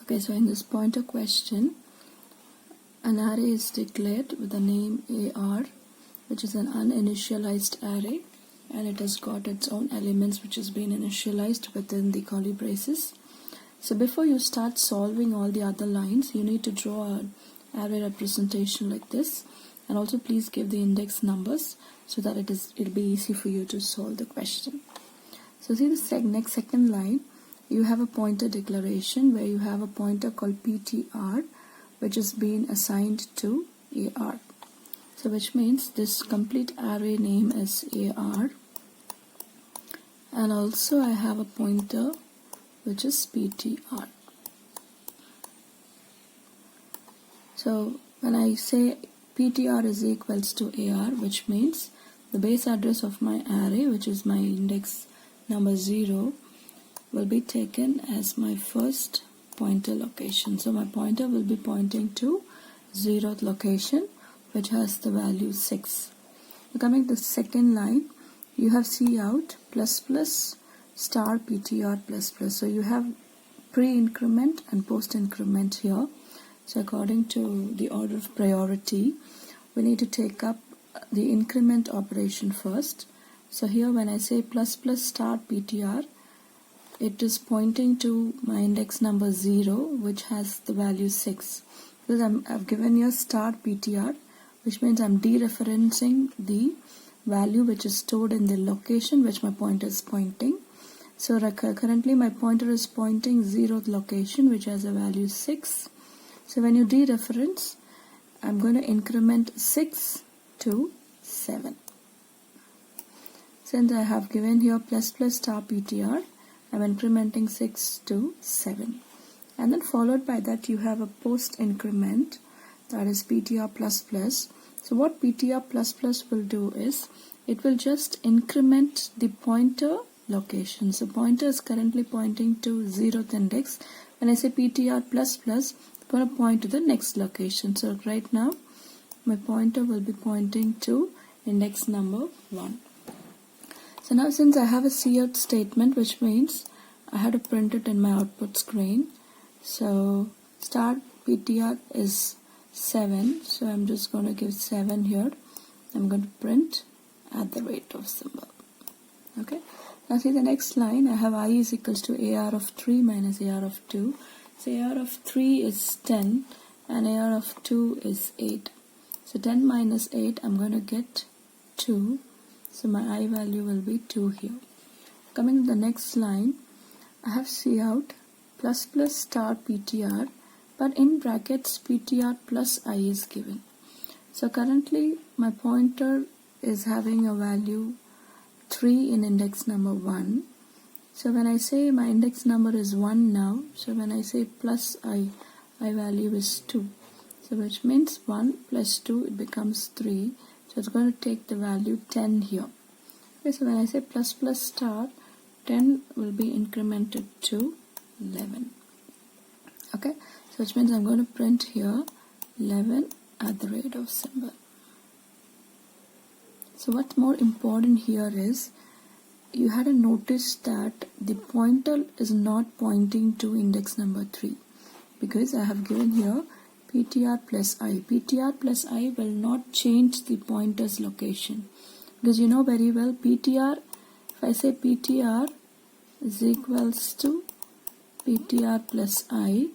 Okay, so in this pointer question, an array is declared with the name AR, which is an uninitialized array, and it has got its own elements which has been initialized within the curly braces. So before you start solving all the other lines, you need to draw an array representation like this, and also please give the index numbers so that it'll be easy for you to solve the question. So see the second line, you have a pointer declaration where you have a pointer called PTR, which has been assigned to AR. So which means this complete array name is AR, and also I have a pointer which is PTR. So when I say PTR is equals to AR, which means the base address of my array, which is my index number 0, will be taken as my first pointer location. So my pointer will be pointing to 0th location, which has the value 6. So coming to the second line, you have cout plus plus star PTR plus plus. So you have pre-increment and post-increment here. So according to the order of priority, we need to take up the increment operation first. So here when I say plus plus star PTR, it is pointing to my index number 0, which has the value 6. Because I've given here star PTR, which means I'm dereferencing the value which is stored in the location which my pointer is pointing. So currently my pointer is pointing 0th location, which has a value 6. So when you dereference, I'm going to increment 6 to 7. Since I have given here plus plus star PTR, I'm incrementing 6 to 7. And then followed by that you have a post increment, that is PTR plus plus. So what PTR plus plus will do is, it will just increment the pointer location. So pointer is currently pointing to 0th index. When I say PTR plus plus, it's going to point to the next location. So right now my pointer will be pointing to index number 1. So now since I have a cout statement, which means I had to print it in my output screen. So start PTR is 7, so I'm just going to give 7 here. I'm going to print at the rate of symbol. Okay. Now see the next line, I have I is equals to AR of 3 minus AR of 2. So AR of 3 is 10 and AR of 2 is 8. So 10 minus 8, I'm going to get 2. So my I value will be 2 here. Coming to the next line, I have cout plus plus star PTR, but in brackets PTR plus I is given. So currently my pointer is having a value 3 in index number 1. So when I say my index number is 1 now, so when I say plus I value is 2. So which means 1 plus 2, it becomes 3. So it's going to take the value 10 here. Okay, so when I say plus plus star, 10 will be incremented to 11. Okay, so which means I'm going to print here 11 at the rate of symbol. So what's more important here is, you had to notice that the pointer is not pointing to index number 3, because I have given here PTR plus I. PTR plus I will not change the pointer's location, because you know very well PTR, if I say PTR is equals to PTR plus I,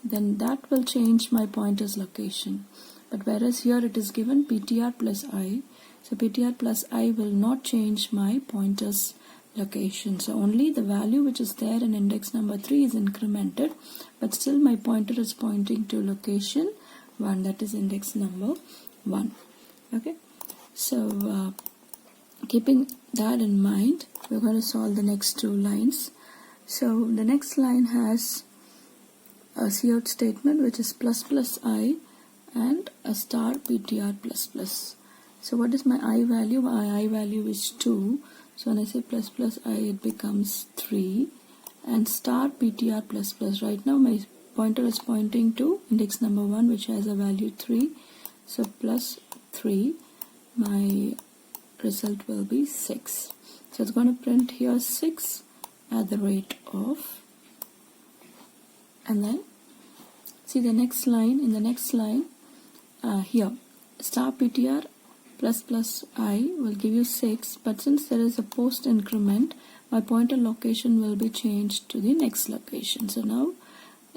then that will change my pointer's location. But whereas here it is given PTR plus I, so PTR plus I will not change my pointer's location. So only the value which is there in index number 3 is incremented, but still my pointer is pointing to location 1, that is index number 1. Okay, so keeping that in mind, we're going to solve the next 2 lines. So the next line has a cout statement which is plus plus I and a star PTR plus plus. So what is my I value? My I value is 2. So when I say plus plus I, it becomes 3. And star PTR plus plus, right now my pointer is pointing to index number 1, which has a value 3. So plus 3, my result will be 6. So it's going to print here 6 at the rate of And then see the next line. In the next line, here star ptr plus I will give you 6, but since there is a post increment, my pointer location will be changed to the next location. So now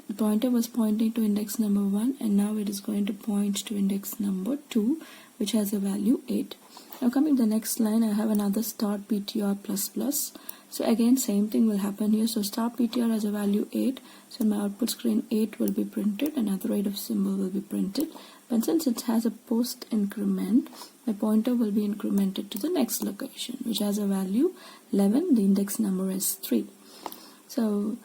the pointer was pointing to index number 1, and now it is going to point to index number 2, which has a value 8. Now coming to the next line, I have another start ptr plus. So again same thing will happen here. So start ptr has a value 8, so in my output screen 8 will be printed, another rate of symbol will be printed. But since it has a post increment, my pointer will be incremented to the next location, which has a value 11. The index number is 3. So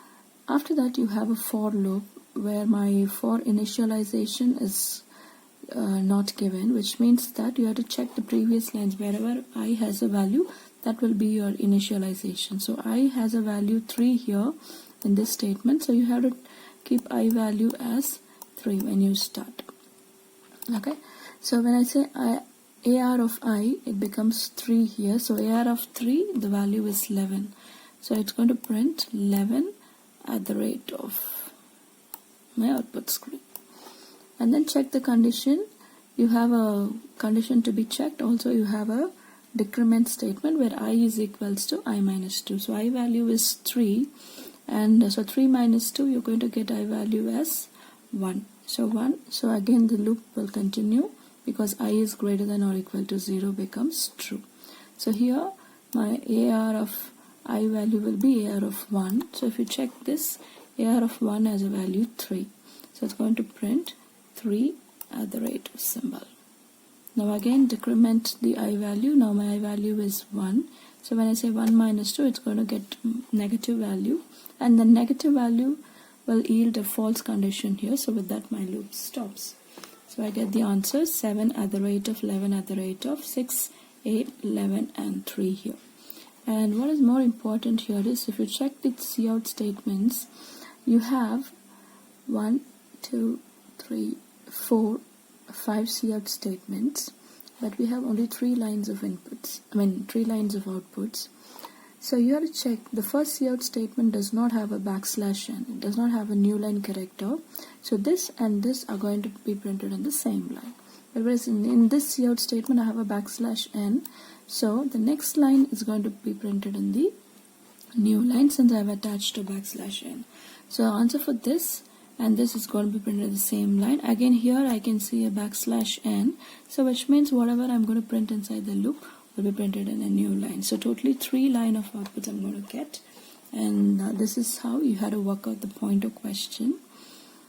after that you have a for loop where my for initialization is not given, which means that you have to check the previous lines. Wherever I has a value, that will be your initialization. So I has a value 3 here in this statement, so you have to keep I value as 3 when you start. Okay, so when I say AR of I, it becomes 3 here. So AR of 3, the value is 11. So it's going to print 11 at the rate of my output screen. And then check the condition. You have a condition to be checked. Also you have a decrement statement where I is equals to I minus 2. So I value is 3, and so 3 minus 2, you're going to get I value as 1. So 1. So again the loop will continue because I is greater than or equal to 0 becomes true. So here my AR of I value will be AR of 1. So if you check this, AR of 1 has a value 3. So it's going to print 3 at the rate of symbol. Now again decrement the I value. Now my I value is 1. So when I say 1 minus 2, it's going to get negative value, and the negative value will yield a false condition here. So with that my loop stops. So I get the answer 7 at the rate of 11 at the rate of 6, 8, 11 and 3 here. And what is more important here is if you check the cout statements, you have 1, 2, 3, 4, 5 cout statements, but we have only 3 lines of inputs, 3 lines of outputs. So you have to check the first cout statement does not have a \n, it does not have a new line character. So this and this are going to be printed in the same line. Whereas in this cout statement I have a \n, so the next line is going to be printed in the new line since I have attached a \n. So answer for this and this is going to be printed in the same line. Again here I can see a \n, so which means whatever I'm going to print inside the loop will be printed in a new line. So totally 3 line of outputs I'm going to get, and this is how you had to work out the pointer question.